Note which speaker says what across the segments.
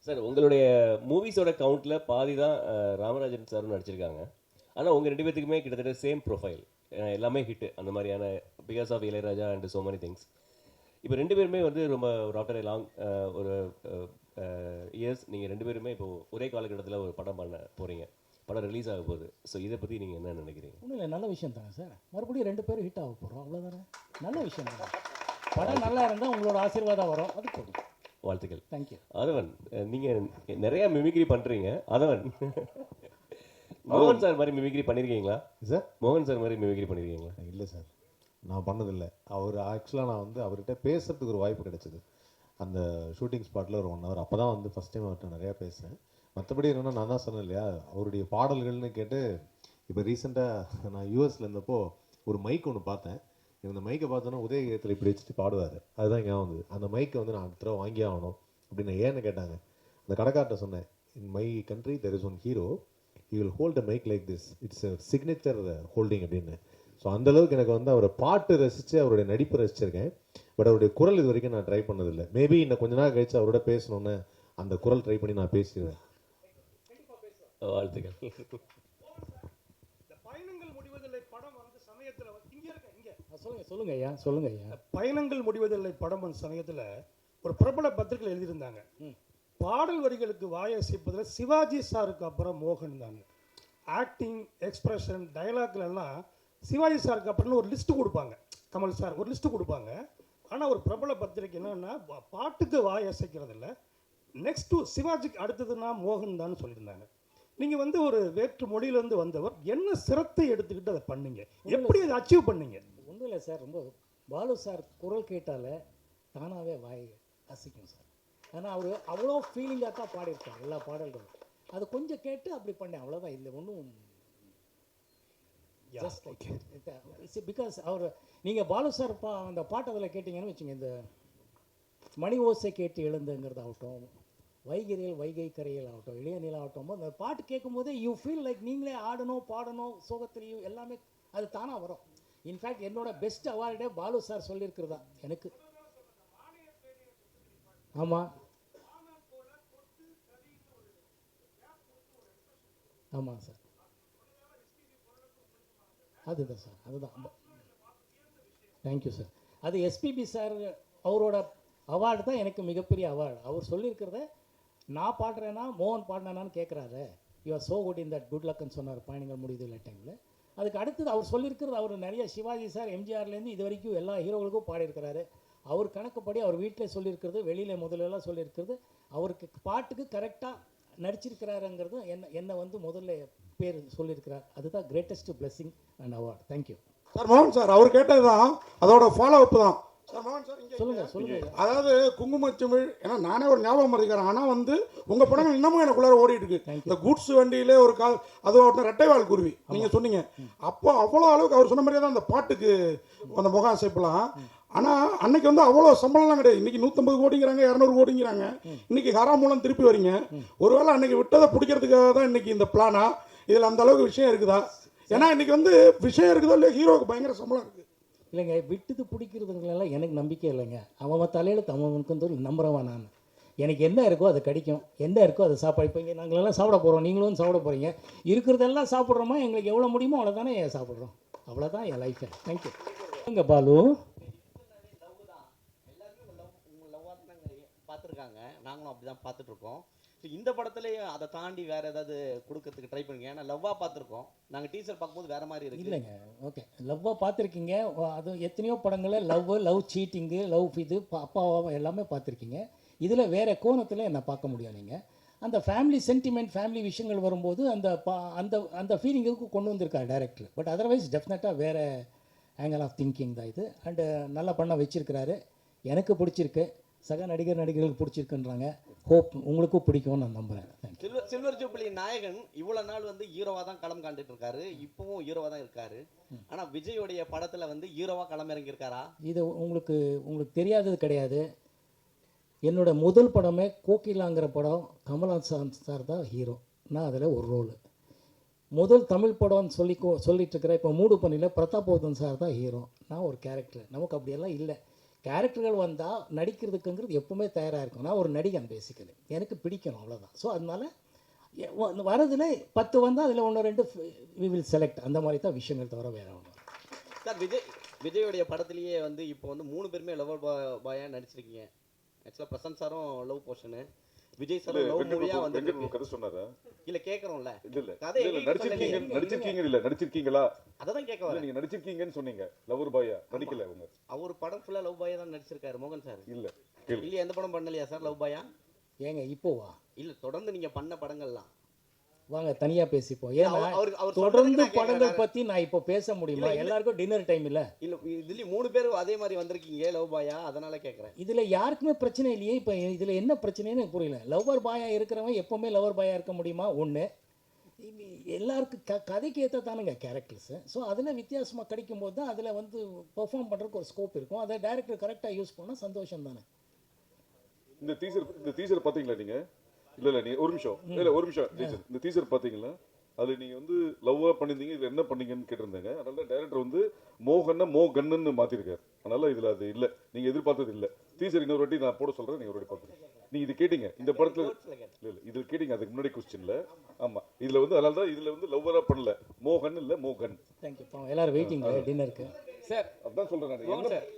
Speaker 1: Sir உங்களுடைய மூவிஸோட கவுண்ட்ல பாதி தான் ராமராஜன் சாரும் நடிச்சிருக்காங்க. ஆனால் உங்கள் ரெண்டு பேத்துக்குமே கிட்டத்தட்ட சேம் ப்ரொஃபைல், எல்லாமே ஹிட்டு அந்த மாதிரியான, because of Ilaiyaraaja and so many things. இப்போ ரெண்டு பேருமே வந்து ரொம்ப ஒரு ஆஃப்டர் லாங் ஒரு இயர்ஸ் நீங்கள் ரெண்டு பேருமே இப்போ ஒரே காலகட்டத்தில் ஒரு படம் பண்ண போகிறீங்க, படம் ரிலீஸ் ஆக போகுது. ஸோ இதை பற்றி நீங்கள் என்ன நினைக்கிறீங்க?
Speaker 2: ஒன்றும் இல்லை, நல்ல விஷயம் தானே சார். மறுபடியும் 2 பேரும் ஹிட் ஆக போகிறோம், அவ்வளோதானே. நல்ல விஷயம் தானே. படம் நல்லா இருந்தால் உங்களோட ஆசீர்வாதம் வரும், அது போதும்.
Speaker 1: வாழ்த்துக்கள்.
Speaker 2: தேங்க்யூ.
Speaker 1: அதவன், நீங்கள் நிறையா மிமிக்ரி பண்ணுறீங்க. அதவன் மோகன் சார் மாதிரி மிமிக்ரி பண்ணியிருக்கீங்களா
Speaker 3: சார்?
Speaker 1: மோகன் சார் மாதிரி மிமிக்ரி பண்ணியிருக்கீங்களா?
Speaker 3: இல்லை சார், நான் பண்ணதில்லை. அவர் ஆக்சுவலாக நான் வந்து அவர்கிட்ட பேசுறதுக்கு ஒரு வாய்ப்பு கிடைச்சிது அந்த ஷூட்டிங் ஸ்பாட்டில் ஒரு 1 ஹவர். அப்போ தான் வந்து ஃபஸ்ட் டைம் அவர்கிட்ட நிறையா பேசுகிறேன். மற்றபடி என்னென்னா, நான் தான் சொன்னேன் இல்லையா, அவருடைய பாடல்கள்னு கேட்டு இப்போ ரீசெண்டாக நான் யூஎஸில் இருந்தப்போ ஒரு மைக் ஒன்று பார்த்தேன். இந்த மைக்கை பார்த்தோன்னா உதயகத்தில் இப்படி வச்சுட்டு பாடுவார். அதுதான் ஞாபகம் வந்தது. அந்த மைக்கை வந்து நான் அடுத்த தடவை வாங்கி ஆகணும் அப்படின்னு. ஏன்னு கேட்டாங்க, அந்த கடைக்கார்ட்ட சொன்னேன், in my country there is one hero, you will hold a mic like this, it's a signature holding அப்படின்னு. ஸோ அந்தளவுக்கு எனக்கு வந்து அவரை பாட்டு ரசித்து அவருடைய நடிப்பு ரசிச்சிருக்கேன். பட் அவருடைய குரல் இது வரைக்கும் நான் ட்ரை பண்ணதில்லை. மேபி இன்னும் கொஞ்ச நாள் கழிச்சு அவரோட பேசணுன்னு அந்த குரல் ட்ரை பண்ணி நான் பேசிடுவேன்.
Speaker 1: வாழ்த்துக்கள்.
Speaker 4: பயணங்கள் முடிவதில்லை படம் வந்து சமயத்தில்
Speaker 2: சொல்லுங்க ஐயா, சொல்லுங்க ஐயா.
Speaker 4: பயணங்கள் முடிவதில்லை படம் வந்த சமயத்தில் ஒரு பிரபல பத்திரிகையில் எழுதியிருந்தாங்க, பாடல் வரிகளுக்கு வாயசைப்பதில் சிவாஜி சாருக்கு அப்புறம் மோகன் தாங்க. ஆக்டிங், எக்ஸ்பிரஷன், டைலாக்ல எல்லாம் சிவாஜி சாருக்கு அப்புறம் ஒரு லிஸ்ட்டு கொடுப்பாங்க, கமல் சார் ஒரு லிஸ்ட்டு கொடுப்பாங்க. ஆனால் ஒரு பிரபல பத்திரிகை என்னன்னா, பாட்டுக்கு வாயசைக்கிறது இல்லை, நெக்ஸ்ட் சிவாஜிக்கு அடுத்ததுன்னா மோகன் தான் சொல்லியிருந்தாங்க. நீங்கள் வந்து ஒரு வேற்று மொழியிலேருந்து வந்தவர், என்ன சிரத்தை எடுத்துக்கிட்டு அதை பண்ணீங்க, எப்படி அதை அச்சீவ் பண்ணீங்க?
Speaker 2: ஒன்றும் இல்லை சார், ரொம்ப பாலு சார் குரல் கேட்டாலே தானாகவே வாய் அசைக்கும் சார். ஆனால் அவர் அவ்வளோ ஃபீலிங்காக தான் பாடியிருக்கார் எல்லா பாடல்களும். அது கொஞ்சம் கேட்டு அப்படி பண்ணேன், அவ்வளோதான். இல்லை ஒன்றும் ஜஸ்ட் லைக் பிகாஸ் அவர், நீங்கள் பாலு சார் அந்த பாட்டு அதில் கேட்டிங்கன்னு வச்சுங்க, இந்த மணி ஓசை கேட்டு எழுந்துங்கிறதாகட்டும், வைகிரியில் வைகை கரையில் ஆகட்டும், இளைய நிலா ஆகட்டும், அந்த பாட்டு கேட்கும்போதே யூ ஃபீல் லைக் நீங்களே ஆடணும், பாடணும், சோகத்திலையும் எல்லாமே அது தானாக வரும். இன்ஃபேக்ட் என்னோட பெஸ்ட் அவார்டே பாலு சார் சொல்லியிருக்கிறதா எனக்கு. ஆமாம் ஆமாம் சார், அதுதான் சார், அதுதான். Thank you sir. அது எஸ்பிபி சார் அவரோட அவார்டு தான் எனக்கு மிகப்பெரிய அவார்டு. அவர் சொல்லியிருக்கிறத நான் பாடுறேன்னா மோகன் பாடினான்னு கேட்குறாரு. You're so good in that good லக்குன்னு சொன்னார் பயணங்கள் முடியுது இல்லை டைமில். அதுக்கு அடுத்தது அவர் சொல்லியிருக்கிறது, அவர் நிறைய சிவாஜி சார் எம்ஜிஆர்லேருந்து இது வரைக்கும் எல்லா ஹீரோகளுக்கும் பாடியிருக்கிறாரு. அவர் கணக்குப்படி அவர் வீட்டில் சொல்லியிருக்கிறது, வெளியில் முதல்லலாம் சொல்லியிருக்கிறது, அவருக்கு பாட்டுக்கு கரெக்டாக நடிச்சிருக்கிறாருங்கிறது என்னை வந்து முதல்ல பேர் சொல்லியிருக்கிறார். அதுதான் greatest blessing and award. Thank you
Speaker 4: sir. மோகன் சார் அவர் கேட்டது தான், அதோட ஃபாலோ அப் தான் சார். மோகன் சார்
Speaker 2: சொல்லுங்கள்.
Speaker 4: அதாவது குங்குமச்சிமிழ், ஏன்னா நானே ஒரு ஞாபகம் இருக்கிறேன், ஆனால் வந்து உங்கள் படங்கள் இன்னமும் எனக்குள்ளார ஓடிட்டு இருக்கு. இந்த குட்ஸ் வண்டியிலே ஒரு கால், அது ஒரு ரெட்டைவால் குருவி நீங்கள் சொன்னீங்க. அப்போ அவ்வளோ அளவுக்கு அவர் சொன்ன மாதிரியே தான் அந்த பாட்டுக்கு அந்த முக அசைப்பெல்லாம். ஆனால் அன்னைக்கு வந்து அவ்வளோ சம்பளம்லாம் கிடையாது. இன்னைக்கு 150 கோடிங்கிறாங்க, 200 கோடிங்கிறாங்க. இன்னைக்கு ஹரா மூலம் திருப்பி வரீங்க. ஒருவேளை அன்னைக்கு விட்டதை பிடிக்கிறதுக்காக தான் இன்னைக்கு இந்த பிளானா? இதில் அந்த அளவுக்கு விஷயம் இருக்குதா? ஏன்னா இன்னைக்கு வந்து விஷயம் இருக்குதோ இல்லையா, ஹீரோவுக்கு பயங்கர சம்பளம் இருக்குது.
Speaker 2: இல்லைங்க, விட்டுது பிடிக்கிறதுங்களெல்லாம் எனக்கு நம்பிக்கை இல்லைங்க. அவன் தலையில் அவனுக்கு நம்புறவன் நான். எனக்கு என்ன இருக்கோ அது கிடைக்கும், என்ன இருக்கோ அதை சாப்பாடு. இப்போ இங்கே நாங்களெல்லாம் சாப்பிட போகிறோம், நீங்களும் சாப்பிட போகிறீங்க. இருக்கிறதெல்லாம் சாப்பிட்றோமா, எங்களுக்கு எவ்வளோ முடியுமோ அவ்வளோதானே சாப்பிட்றோம். அவ்வளோதான் என் லைஃபை. தேங்க்யூ. இங்கே பாலு
Speaker 5: பார்த்துருக்காங்க, நாங்களும் அப்படி தான் பார்த்துட்ருக்கோம். ஸோ இந்த படத்துலேயே அதை தாண்டி வேறு ஏதாவது கொடுக்கறதுக்கு ட்ரை பண்ணுங்க. ஏன்னா லவ்வாக பார்த்துருக்கோம், நாங்கள் டீசர் பார்க்கும்போது வேறு மாதிரி இருக்குது.
Speaker 2: இல்லைங்க, ஓகே, லவ்வாக பார்த்துருக்கீங்க. அது எத்தனையோ படங்களில் லவ் சீட்டிங்கு, லவ் இது அப்பாவை எல்லாமே பார்த்துருக்கீங்க. இதில் வேறு கோணத்தில் என்னை பார்க்க முடியும். நீங்கள் அந்த ஃபேமிலி சென்டிமெண்ட், ஃபேமிலி விஷயங்கள் வரும்போது அந்த அந்த அந்த ஃபீலிங்குக்கு கொண்டு வந்திருக்காரு டைரக்டர். பட் அதர்வைஸ் டெஃபினட்டாக வேறு ஆங்கிள் ஆஃப் திங்கிங் தான் இது. அண்டு நல்லா பண்ண வச்சுருக்கிறாரு. எனக்கு பிடிச்சிருக்கு, சக நடிகர்களுக்கு பிடிச்சிருக்குன்றாங்க. ஹோப் உங்களுக்கும் பிடிக்கும்னு நான் நம்புகிறேன்.
Speaker 5: சில்வர் ஜூப்ளி நாயகன் இவ்வளோ நாள் வந்து ஹீரோவாக தான் களம் காண்டுட்டு இருக்காரு, இப்பவும் ஹீரோவாக தான் இருக்காரு. ஆனால் விஜயோடைய படத்தில் வந்து ஹீரோவாக களம் இறங்கியிருக்காரா?
Speaker 2: இது உங்களுக்கு தெரியாதது கிடையாது. என்னோட முதல் படமே கோகிலாங்கிற படம், கமல்ஹாசன் சார் தான் ஹீரோ, நான் அதில் ஒரு ரோலு. முதல் தமிழ் படம்னு சொல்லிட்டு இருக்கிற இப்போ மூடு பண்ணியில் பிரதாபோதன் சார் தான் ஹீரோ, நான் ஒரு கேரக்டர். நமக்கு அப்படியெல்லாம் இல்லை. கேரக்டர்கள் வந்தால் நடிக்கிறதுக்குங்கிறது எப்பவுமே தயாராக இருக்கும். நான் ஒரு நடிகன் பேசிக்கலி, எனக்கு பிடிக்கணும் அவ்வளோதான். ஸோ அதனால வரதுல 10 வந்தால் அதில் 1 2 வி வில் செலக்ட், அந்த மாதிரி தான் விஷயங்கள் தவிர வேற ஒன்று.
Speaker 5: சார் விஜயோடைய படத்துலயே வந்து இப்போ வந்து 3 பேருமே லவர் பாயா நடிச்சிருக்கீங்க. ஆக்சுவலாக பிரசன்ட் சாரும் லவ் போர்ஷனு, விஜய் சாரும் லவ் மூவியா வந்து
Speaker 6: கதை சொன்னாரா?
Speaker 5: இல்ல கேக்குறோம்ல.
Speaker 6: இல்ல
Speaker 5: கதை
Speaker 6: நடிச்சிருக்கீங்களா?
Speaker 5: அதான் கேட்க வரேன்.
Speaker 6: நீங்க நடிச்சிருக்கீங்கன்னு சொன்னீங்க. லவர் பாயா நடிக்கல அவங்க.
Speaker 5: அவர் படம் ஃபுல்லா லவ் பாயா தான் நடிச்சிருக்காரு மோகன் சார்.
Speaker 6: இல்ல
Speaker 5: இல்ல எந்த படம் பண்ணலையா சார் லவ் பாயா?
Speaker 2: ஏங்க இப்போவா?
Speaker 5: இல்ல தொடர்ந்து நீங்க பண்ண படங்கள்லாம்
Speaker 2: வாங்க தனியாக பேசிப்போம். ஏன்னா
Speaker 5: அவர்
Speaker 2: தொடர்ந்து படங்கள் பற்றி நான் இப்போ பேச முடியுமா? எல்லாருக்கும் டின்னர் டைம் இல்லை.
Speaker 5: இல்ல இதுலயும் 3 பேர் அதே மாதிரி வந்திருக்கீங்க லவ் பாயா, அதனால கேட்குறேன்.
Speaker 2: இதில் யாருக்குமே பிரச்சனை இல்லையே. இப்போ இதில் என்ன பிரச்சனைன்னு எனக்கு புரியல. லவர் பாயா இருக்கிறவன் எப்போவுமே லவர் பாயா இருக்க முடியுமா? ஒன்று எல்லாருக்கும் கதைக்கு ஏற்ற தானுங்க கேரக்டர்ஸு. ஸோ அதில் வித்தியாசமாக கிடைக்கும்போது தான் அதில் வந்து பெர்ஃபார்ம் பண்ணுறதுக்கு ஒரு ஸ்கோப் இருக்கும். அதை டைரக்டர் கரெக்டாக யூஸ் பண்ணால் சந்தோஷம் தானே.
Speaker 6: இந்த டீசர் பாத்தீங்களா நீங்க? இல்ல நீ ஒரு நிமிஷம் இந்த டீசர் பாத்தீங்களா? அதுல நீங்க வந்து லவ்வா பண்ணிருந்தீங்க, இதுல என்ன பண்ணீங்கன்னு கேட்டிருந்தாங்க. அதனால டைரக்டர் வந்து மோகன்னா மோகன்னு மாத்திருக்காரு. அதனால இதுல அது இல்ல, நீங்க எதிர்பார்த்தது இல்ல. டீசர் இன்னொரு வாட்டி நான் போட சொல்றேன், நீங்க ஒரு வாட்டி பாத்துருங்க. நீங்க இது கேட்டீங்க இந்த படத்துல, இல்ல இது கேட்டீங்க அதுக்கு முன்னாடி கொஸ்டின்ல. ஆமா இதுல வந்து அதனால தான் இதுல வந்து லவ்வரா பண்ணல, மோகன் இல்ல மோகன்.
Speaker 2: தேங்க்யூ. எல்லாரும் வெயிட்டிங் டின்னருக்கு
Speaker 7: சார்.
Speaker 6: அதான் சொல்றேன் நான்.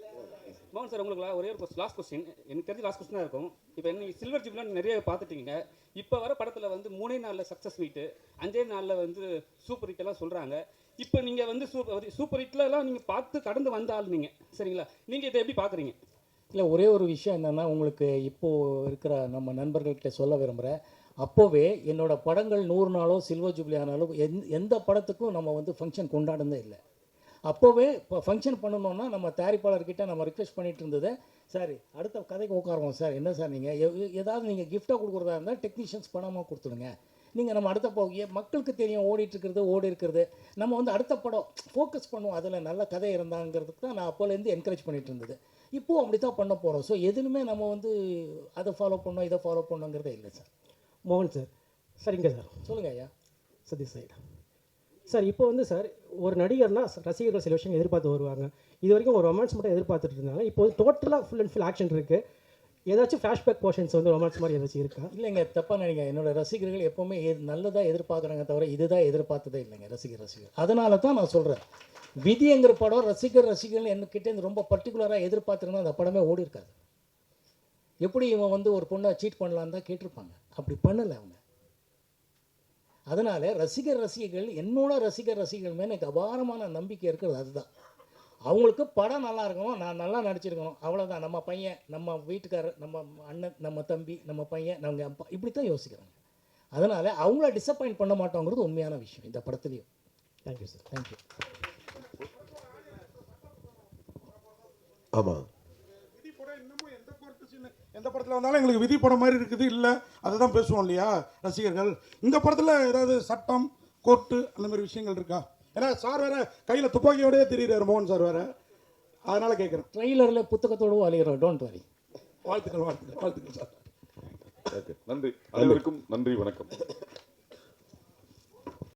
Speaker 7: மோகன் சார், உங்களுக்கு ஒரே ஒரு லாஸ்ட் கொஸ்டின், எனக்கு தெரிஞ்ச லாஸ்ட் கொஸ்டினாக இருக்கும். இப்போ என்ன சில்வர் ஜூப்லாம் நிறைய பார்த்துட்டீங்க. இப்போ வர படத்தில் வந்து 3 நாளில் சக்ஸஸ் மீட்டு, 5 நாளில் வந்து சூப்பர் ஹிட் எல்லாம் சொல்கிறாங்க. இப்போ நீங்கள் வந்து சூப்பர் ஹிட்லலாம் நீங்கள் பார்த்து கடந்து வந்த ஆள் நீங்கள், சரிங்களா? நீங்கள் இதை எப்படி பார்க்குறீங்க?
Speaker 2: இல்லை, ஒரே ஒரு விஷயம் என்னென்னா, உங்களுக்கு இப்போது இருக்கிற நம்ம நண்பர்கள்கிட்ட சொல்ல விரும்புகிறேன். அப்போவே என்னோட படங்கள் 100 நாளோ சில்வர் ஜூப்ளி ஆனாலும் எந்த படத்துக்கும் நம்ம வந்து ஃபங்க்ஷன் கொண்டாடுனதே இல்லை. அப்போவே இப்போ ஃபங்க்ஷன் பண்ணணுன்னா நம்ம தயாரிப்பாளர்கிட்ட நம்ம ரிக்வெஸ்ட் பண்ணிட்டு இருந்தது, சார் அடுத்த கதைக்கு உட்காருவோம் சார், என்ன சார் நீங்கள் ஏதாவது நீங்கள் கிஃப்டாக கொடுக்குறதா இருந்தால் டெக்னீஷியன்ஸ் பணமாக கொடுத்துடுங்க. நீங்கள் நம்ம அடுத்த மக்களுக்கு தெரியும் ஓடி இருக்கிறது, நம்ம வந்து அடுத்த படம் ஃபோக்கஸ் பண்ணுவோம், அதில் நல்ல கதை இருந்தாங்கிறதுக்கு தான் நான் அப்போலேருந்து என்கரேஜ் பண்ணிகிட்டு இருந்தது. இப்போது அப்படி தான் பண்ண போகிறோம். ஸோ எதுவுமே நம்ம வந்து அதை ஃபாலோ பண்ணோம் இதை ஃபாலோ பண்ணோங்கிறதே இல்லை சார்.
Speaker 8: மோகன் சார். சரிங்க சார்.
Speaker 2: சொல்லுங்கள் ஐயா.
Speaker 8: Sathish side sir. இப்போ வந்து சார் ஒரு நடிகர்னா ரசிகர்கள் சில விஷயங்கள் எதிர்பார்த்து வருவாங்க. இது வரைக்கும் ஒரு ரொமான்ஸ் மட்டும் எதிர்பார்த்துட்டு இருந்தாங்க. இப்போ டோட்டலாக ஃபுல் அண்ட் ஃபுல் ஆக்ஷன் இருக்குது. ஏதாச்சும் ஃப்ளாஷ்பேக் போர்ஷன்ஸ் வந்து ரொமான்ஸ் மாதிரி ஏதாச்சும் இருக்கா?
Speaker 2: இல்லைங்க, தப்பாக நினைங்க. என்னோட ரசிகர்கள் எப்போவுமே நல்லதாக எதிர்பார்க்குறாங்க தவிர இதுதான் எதிர்பார்த்ததே இல்லைங்க ரசிகர். அதனால தான் நான் சொல்கிறேன், விதிங்கிற படம் ரசிகர்கள் என்கிட்டேருந்து ரொம்ப பர்டிகுலராக எதிர்பார்த்துருந்தா அந்த படமே ஓடி இருக்காது. எப்படி இவன் வந்து ஒரு பொண்ணை சீட் பண்ணலான்னு தான் கேட்டிருப்பாங்க. அப்படி பண்ணலை அவங்க. அதனால் ரசிகர்கள் என்னோட ரசிகர்கள் மேலே எனக்கு அபாரமான நம்பிக்கை இருக்கிறது. அதுதான் அவங்களுக்கு படம் நல்லா இருக்கணும், நான் நல்லா நடிச்சிருக்கணும், அவ்வளோதான். நம்ம பையன், நம்ம வீட்டுக்காரர், நம்ம அண்ணன், நம்ம தம்பி, நம்ம பையன், நம்ம அப்பா, இப்படி தான் யோசிக்கிறாங்க. அதனால் அவங்கள டிசப்பாயிண்ட் பண்ண மாட்டோங்கிறது உண்மையான விஷயம் இந்த படத்துலையும்.
Speaker 8: Thank you sir.
Speaker 2: தேங்க்யூ.
Speaker 3: ஆமாம்,
Speaker 4: எந்த படத்தில் வந்தாலும் எங்களுக்கு விதி படம் மாதிரி இருக்குது இல்லை, அதை தான் பேசுவோம் இல்லையா ரசிகர்கள். இந்த படத்தில் ஏதாவது சட்டம் கோர்ட்டு அந்த மாதிரி விஷயங்கள் இருக்கா? ஏன்னா சார் வேற கையில் துப்பாக்கியோடய தெரியுறாரு மோகன் சார் வேற, அதனால கேட்குறேன்.
Speaker 2: ட்ரெய்லரில் புத்தகத்தோடு அழிகிறோம். Don't worry.
Speaker 4: வாழ்த்துக்கள் சார்.
Speaker 6: நன்றி, அனைவருக்கும் நன்றி, வணக்கம்.